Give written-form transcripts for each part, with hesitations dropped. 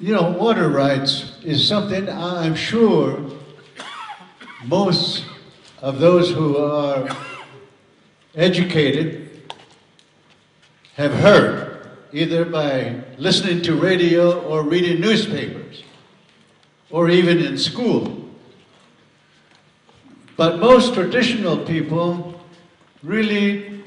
You know, water rights is something I'm sure most of those who are educated have heard, either by listening to radio or reading newspapers, or even in school. But most traditional people really,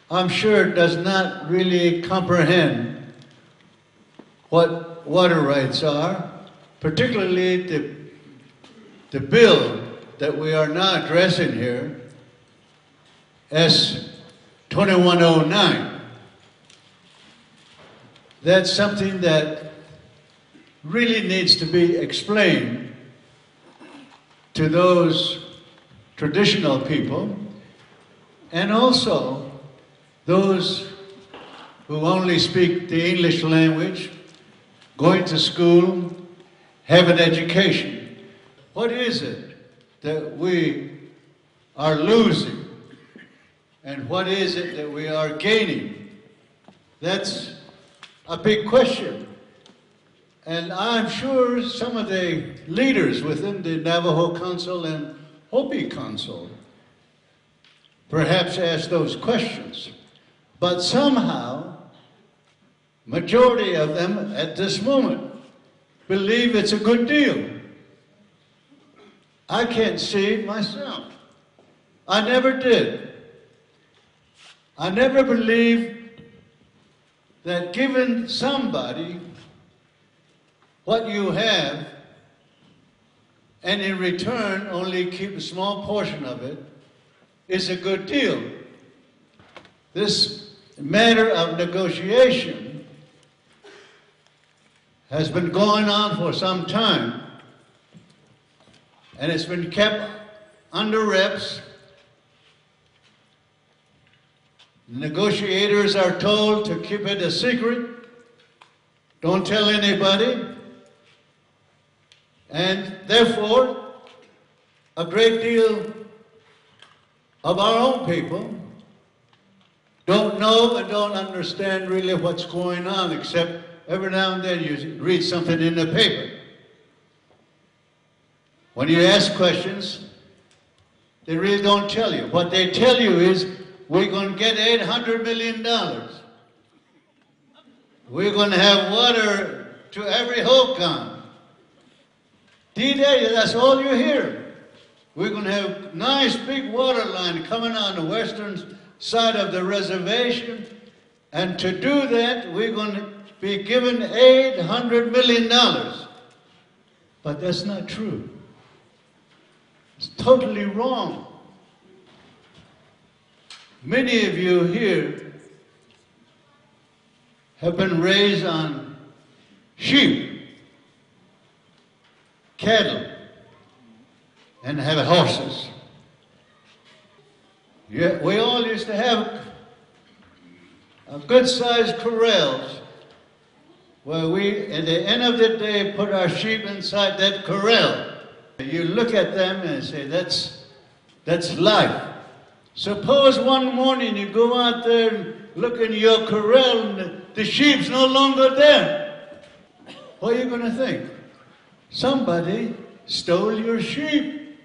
I'm sure, does not really comprehend what water rights are, particularly the bill that we are now addressing here, SB2109. That's something that really needs to be explained to those traditional people, and also those who only speak the English language, going to school, have an education. What is it that we are losing, and what is it that we are gaining? That's a big question. And I'm sure some of the leaders within the Navajo Council and Hopi Council perhaps ask those questions. But somehow, majority of them at this moment believe it's a good deal. I can't see it myself. I never did. I never believed that giving somebody what you have and in return only keep a small portion of it is a good deal. This matter of negotiation has been going on for some time, and it's been kept under wraps. The negotiators are told to keep it a secret, don't tell anybody, and therefore a great deal of our own people don't know and don't understand really what's going on, except every now and then you read something in the paper. When you ask questions, they really don't tell you. What they tell you is, we're going to get $800 million. We're going to have water to every hokan. D-Day, that's all you hear. We're going to have nice big water line coming on the western side of the reservation, and to do that, we're going to be given $800 million. But that's not true. It's totally wrong. Many of you here have been raised on sheep, cattle, and have horses. Yeah, we all used to have a good-sized corrals where we, at the end of the day, put our sheep inside that corral. You look at them and say, that's life. Suppose one morning you go out there and look in your corral and the sheep's no longer there. What are you going to think? Somebody stole your sheep.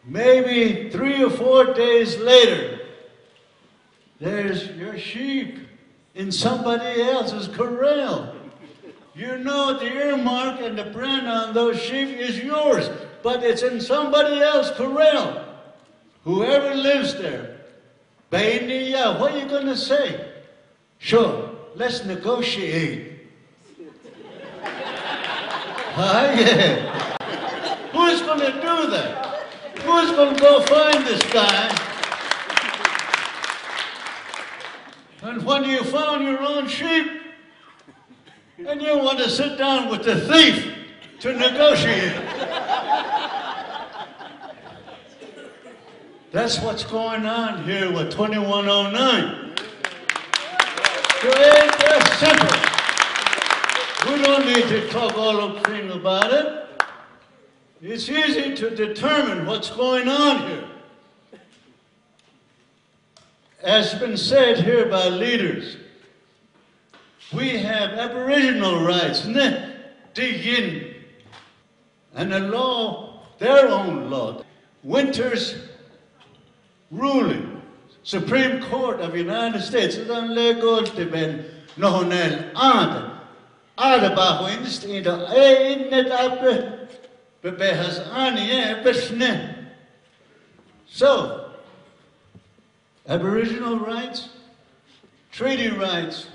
Maybe 3 or 4 days later, there's your sheep in somebody else's corral. You know the earmark and the brand on those sheep is yours, but it's in somebody else's corral. Whoever lives there, Baindiya, what are you going to say? Sure, let's negotiate. Yeah. Who's going to do that? Who's going to go find this guy? And when you found your own sheep, and you want to sit down with the thief to negotiate. That's what's going on here with 2109. It ain't that simple. We don't need to talk all the thing about it. It's easy to determine what's going on here. As has been said here by leaders, We have Aboriginal rights, ne? Digin. And a law, their own law. Winter's ruling. Supreme Court of the United States. Dan legal te ben nohonel ada. Ada bajo instinto. Innet ape. Bebehas ani besne. So, Aboriginal rights, treaty rights,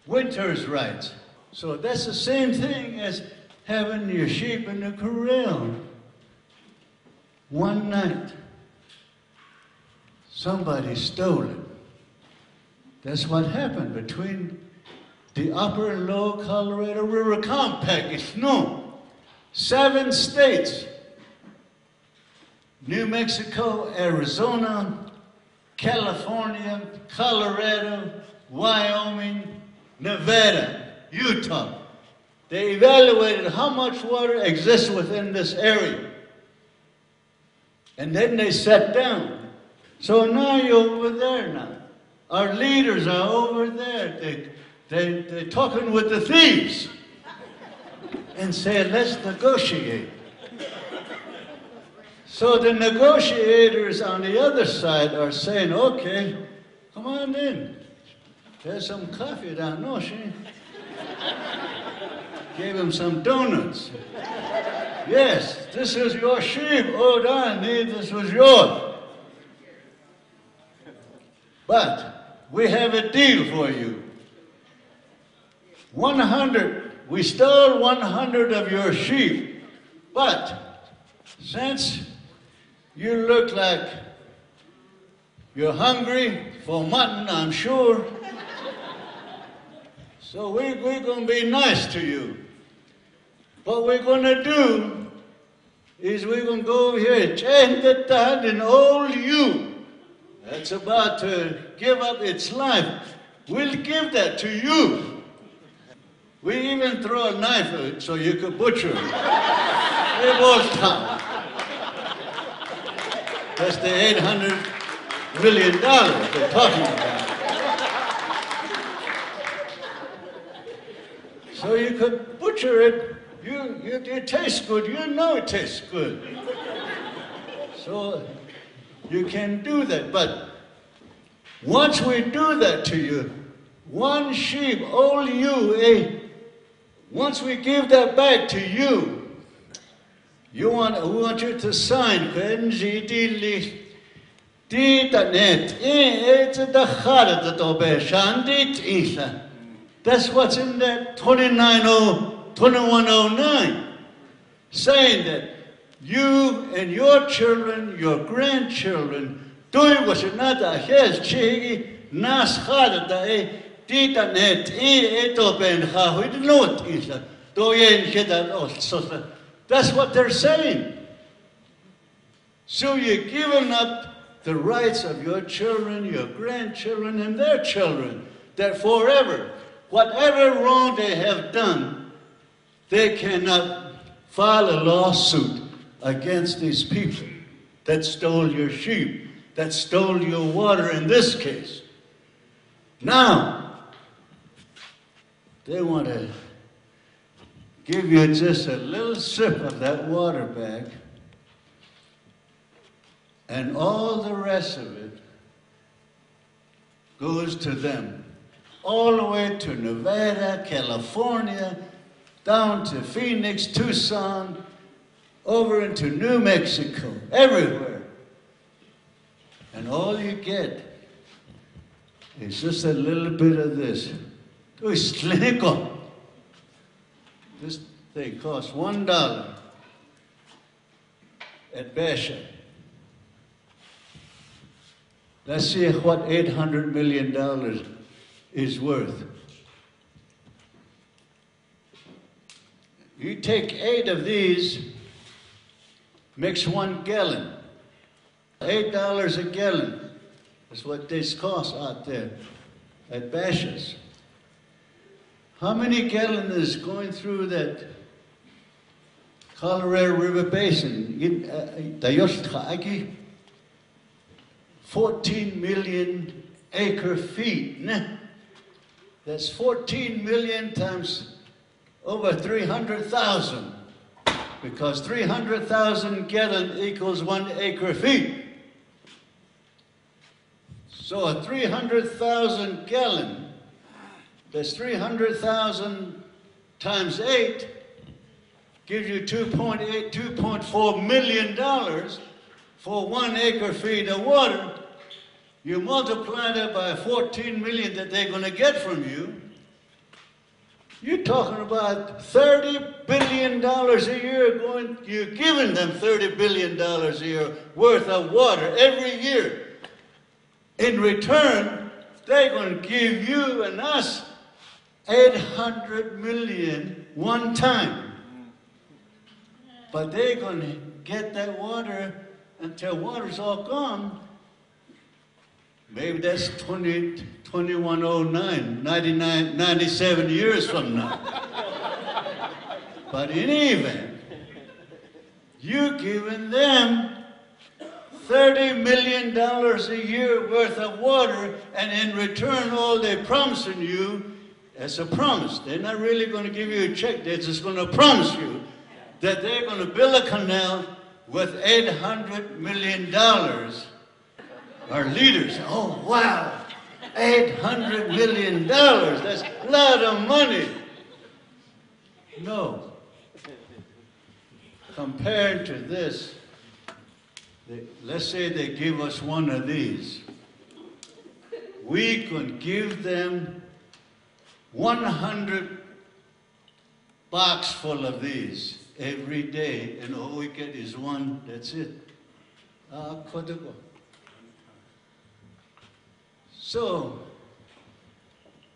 winter's rights. So that's the same thing as having your sheep in the corral. One night, somebody stole it. That's what happened between the Upper and Lower Colorado River Compact. It's known. 7 states, New Mexico, Arizona, California, Colorado, Wyoming, Nevada, Utah. They evaluated how much water exists within this area. And then they sat down. So now you're over there now. Our leaders are over there. They're talking with the thieves and saying, let's negotiate. So the negotiators on the other side are saying, okay, come on in. There's some coffee down there. She gave him some donuts. Yes, this is your sheep. Oh, Donnie, this was yours. But we have a deal for you. 100, we stole 100 of your sheep. But since you look like you're hungry for mutton, I'm sure. So we're going to be nice to you. What we're going to do is we're going to go over here and change an old ewe that's about to give up its life. We'll give that to you. We even throw a knife at it so you could butcher it. It won't come. That's the $800 million they're talking about. So you could butcher it. It tastes good. You know it tastes good. So you can do that. But once we do that to you, one sheep, all you, once we give that back to you, we want you to sign. That's what's in that 2109, saying that you and your children, your grandchildren, doing what you're not a hes chigi nas harda tita net eto ben ha we not isla do yen so that's what they're saying. So you're giving up the rights of your children, your grandchildren, and their children, that forever, whatever wrong they have done, they cannot file a lawsuit against these people that stole your sheep, that stole your water in this case. Now, they want to give you just a little sip of that water back, and all the rest of it goes to them. All the way to Nevada, California, down to Phoenix, Tucson, over into New Mexico, everywhere. And all you get is just a little bit of this. This thing costs $1 at Basha. Let's see what $800 million is worth. You take 8 of these, mix 1 gallon. $8 a gallon. That's what this costs out there at Bashas. How many gallons is going through that Colorado River Basin? 14 million acre feet. That's 14 million times over 300,000, because 300,000 gallon equals 1 acre feet. So a 300,000 gallon, that's 300,000 times 8, gives you $2.4 million for 1 acre feet of water. You multiply that by 14 million that they're going to get from you, you're talking about $30 billion a year going, you're giving them $30 billion a year worth of water every year. In return, they're going to give you and us 800 million one time. But they're going to get that water until water's all gone. Maybe that's 2109, 97 years from now. But in any event, you're giving them $30 million a year worth of water, and in return, all they're promising you as a promise. They're not really going to give you a check. They're just going to promise you that they're going to build a canal with $800 million. Our leaders, oh wow, $800 million, that's a lot of money. No. Compared to this, let's say they give us one of these. We could give them 100 box full of these every day, and all we get is one, that's it. So,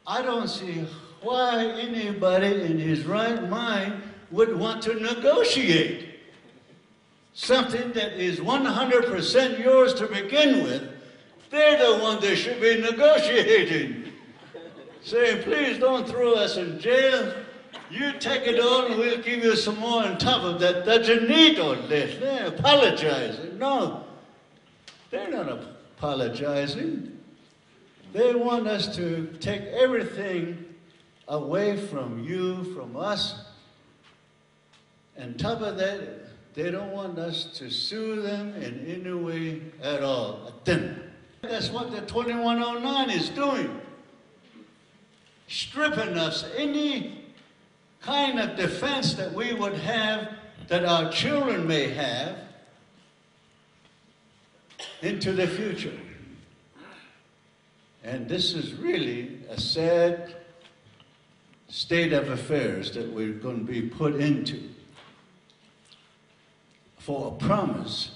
I don't see why anybody in his right mind would want to negotiate something that is 100% yours to begin with. They're the ones that should be negotiating, saying, please don't throw us in jail. You take it all and we'll give you some more on top of that. That you need all this. They're apologizing. No, they're not apologizing. They want us to take everything away from you, from us. And top of that, they don't want us to sue them in any way at all. That's what the 2109 is doing. Stripping us any kind of defense that we would have, that our children may have, into the future. And this is really a sad state of affairs that we're going to be put into for a promise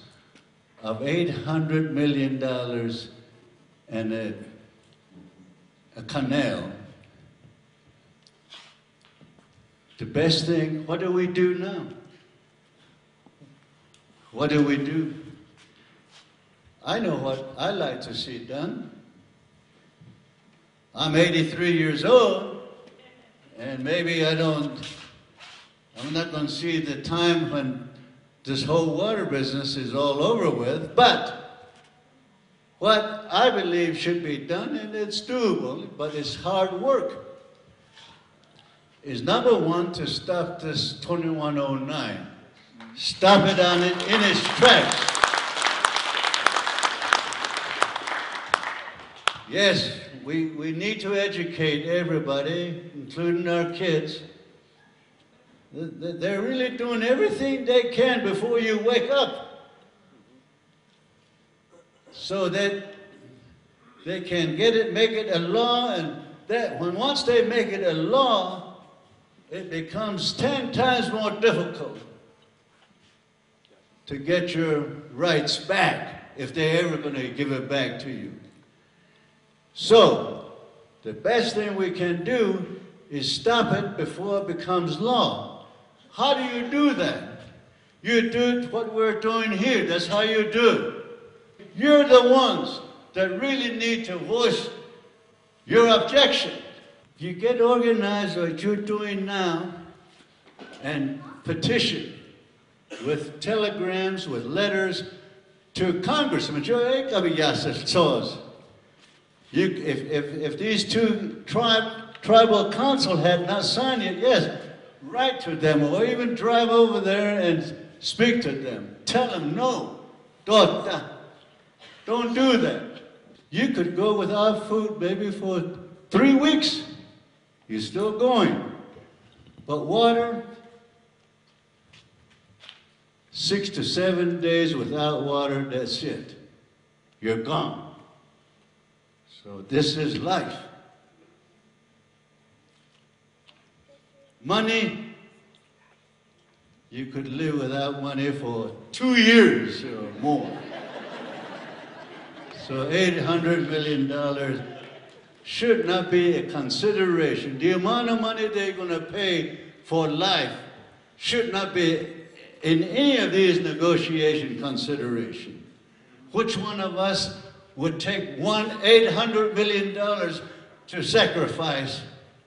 of $800 million and a canal. The best thing, what do we do now? What do we do? I know what I like to see done. I'm 83 years old, and maybe I'm not going to see the time when this whole water business is all over with, but what I believe should be done, and it's doable, but it's hard work, is number one, to stop this 2109. Stop it in its tracks. Yes, we need to educate everybody, including our kids. They're really doing everything they can before you wake up, so that they can get it, make it a law, and that once they make it a law, it becomes 10 times more difficult to get your rights back, if they're ever going to give it back to you. So, the best thing we can do is stop it before it becomes law. How do you do that? You do what we're doing here. That's how you do it. You're the ones that really need to voice your objection. If you get organized like you're doing now and petition with telegrams, with letters to congressmen, if these two tribe tribal council had not signed it, yes, write to them or even drive over there and speak to them. Tell them, no, don't do that. You could go without food maybe for 3 weeks. You're still going. But water, 6 to 7 days without water, that's it. You're gone. So this is life. Money, you could live without money for 2 years or more. So $800 million should not be a consideration. The amount of money they're going to pay for life should not be in any of these negotiation consideration. Which one of us would take $800 million to sacrifice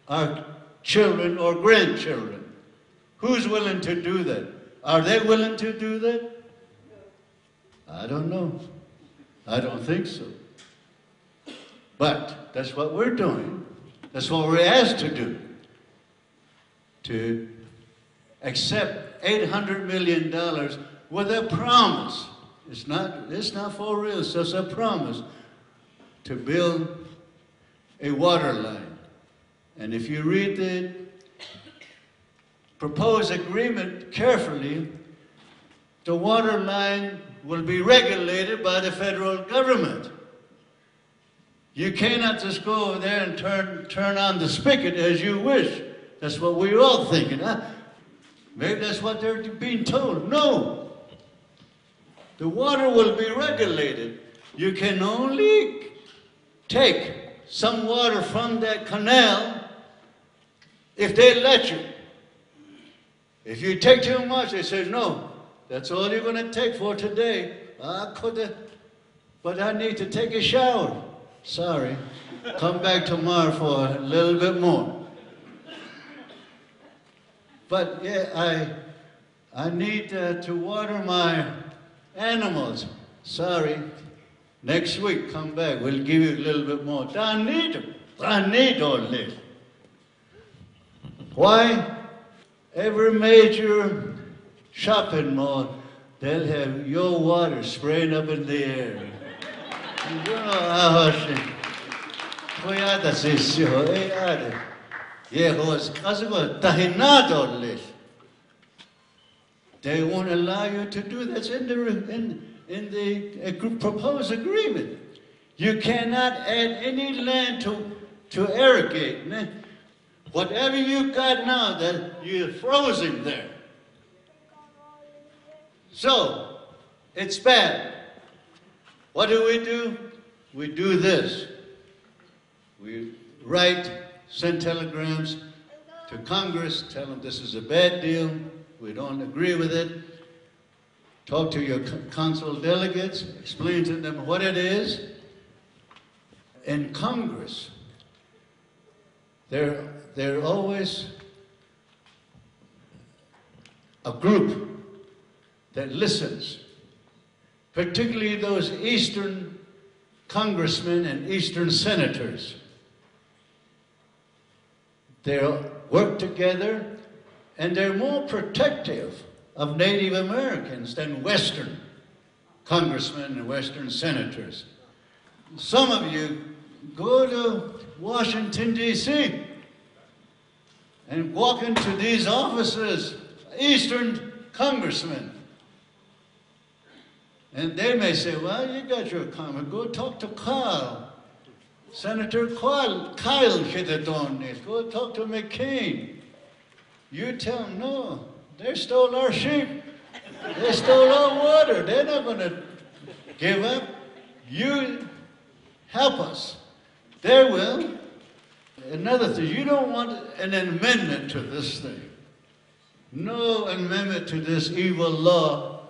our children or grandchildren? Who's willing to do that? Are they willing to do that? I don't know. I don't think so. But that's what we're doing. That's what we're asked to do. To accept $800 million with a promise. It's not for real, it's just a promise to build a water line. And if you read the proposed agreement carefully, the water line will be regulated by the federal government. You cannot just go over there and turn on the spigot as you wish. That's what we're all thinking, huh? Maybe that's what they're being told. No. The water will be regulated. You can only take some water from that canal if they let you. If you take too much, they say, no, that's all you're going to take for today. But I need to take a shower. Sorry. Come back tomorrow for a little bit more. But yeah, I need to water my animals. Sorry. Next week, come back. We'll give you a little bit more. I need them. I need all this. Why? Every major shopping mall, they'll have your water spraying up in the air. They won't allow you to do that. That's in the proposed agreement. You cannot add any land to irrigate. Whatever you got now, that you're frozen there. So, it's bad. What do? We do this. We write, send telegrams to Congress, tell them this is a bad deal, we don't agree with it. Talk to your council delegates, explain to them what it is. In Congress, there always a group that listens, particularly those Eastern congressmen and Eastern senators. They work together, and they're more protective of Native Americans than Western congressmen and Western senators. Some of you go to Washington, D.C. and walk into these offices, Eastern congressmen. And they may say, well, you got your comment. Go talk to Kyl. Senator Kyl go talk to McCain. You tell them, no, they stole our sheep. They stole our water. They're not going to give up. You help us. They will. Another thing, you don't want an amendment to this thing. No amendment to this evil law.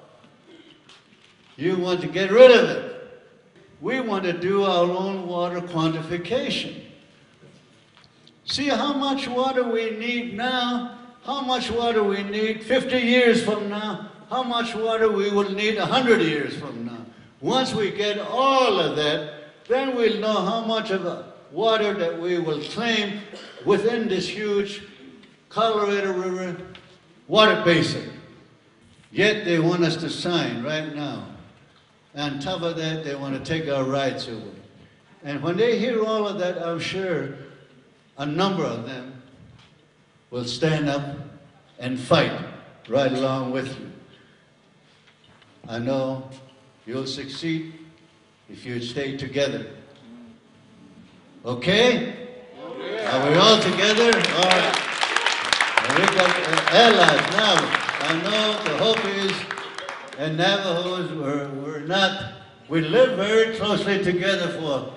You want to get rid of it. We want to do our own water quantification. See how much water we need now, how much water we need 50 years from now, how much water we will need 100 years from now. Once we get all of that, then we'll know how much of water that we will claim within this huge Colorado River water basin. Yet they want us to sign right now. On top of that, they want to take our rights away. And when they hear all of that, I'm sure a number of them will stand up and fight right along with you. I know you'll succeed if you stay together. Okay? Are we all together? All right. And we got allies now. I know the Hopis and Navajos were not, we lived very closely together for a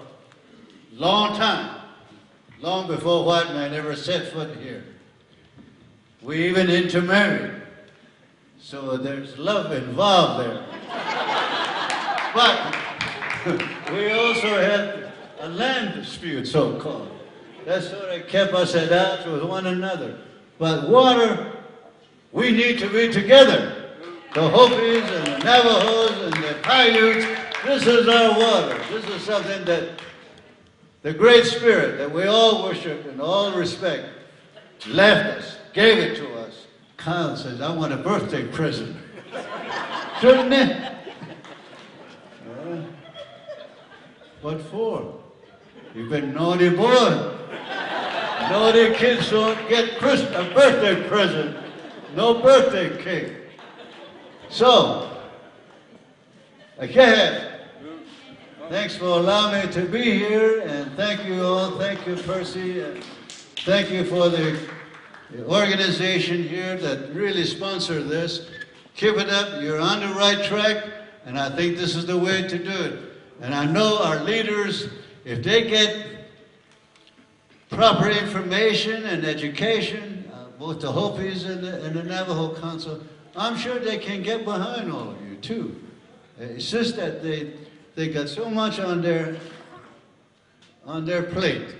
long time, long before white man ever set foot here. We even intermarried, so there's love involved there. But we also had a land dispute, so-called. That sort of kept us at odds with one another. But water, we need to be together. The Hopis and the Navajos and the Paiutes, this is our water. This is something that the Great Spirit that we all worship and all respect left us, gave it to us. Kyl says, I want a birthday present. Shouldn't it? What for? You've been naughty boy. Naughty kids don't get a birthday present. No birthday cake. So, again, thanks for allowing me to be here, and thank you all. Thank you, Percy, and thank you for the organization here that really sponsored this. Keep it up. You're on the right track, and I think this is the way to do it. And I know our leaders, if they get proper information and education, both the Hopis and the Navajo Council, I'm sure they can get behind all of you too. It's just that they got so much on their plate.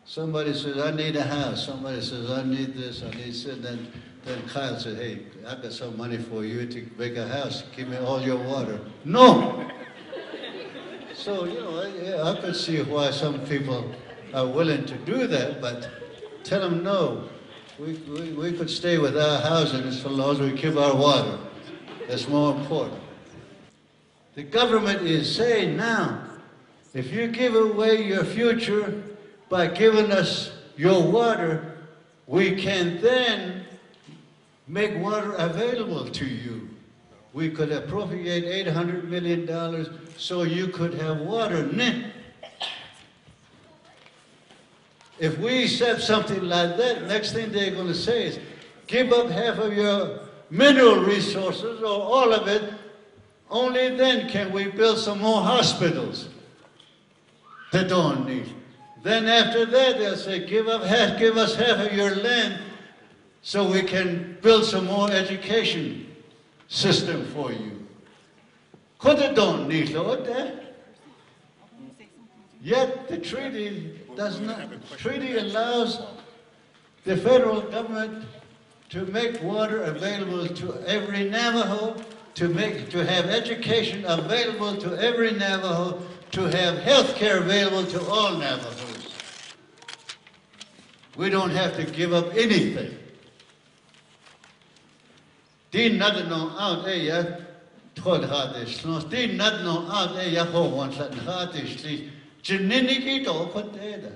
Somebody says, I need a house. Somebody says, I need this, I need this. Then Kyl said, hey, I got some money for you to make a house. Give me all your water. No! So, you know, I could see why some people are willing to do that, but tell them no. We could stay with our housing so long as we keep our water. That's more important. The government is saying now, if you give away your future by giving us your water, we can then make water available to you. We could appropriate $800 million so you could have water. If we accept something like that, next thing they're going to say is, give up half of your mineral resources or all of it, only then can we build some more hospitals that don't need. Then after that, they'll say, give us half of your land so we can build some more education system for you. Because they don't need that. Yet the treaty does not. The treaty allows the federal government to make water available to every Navajo, to have education available to every Navajo, to have health care available to all Navajos. We don't have to give up anything. Din not no out ya told hadish. No din not no out ya ho wants that hadish.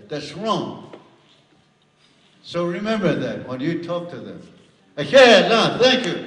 That's wrong. So remember that when you talk to them. Okay, thank you.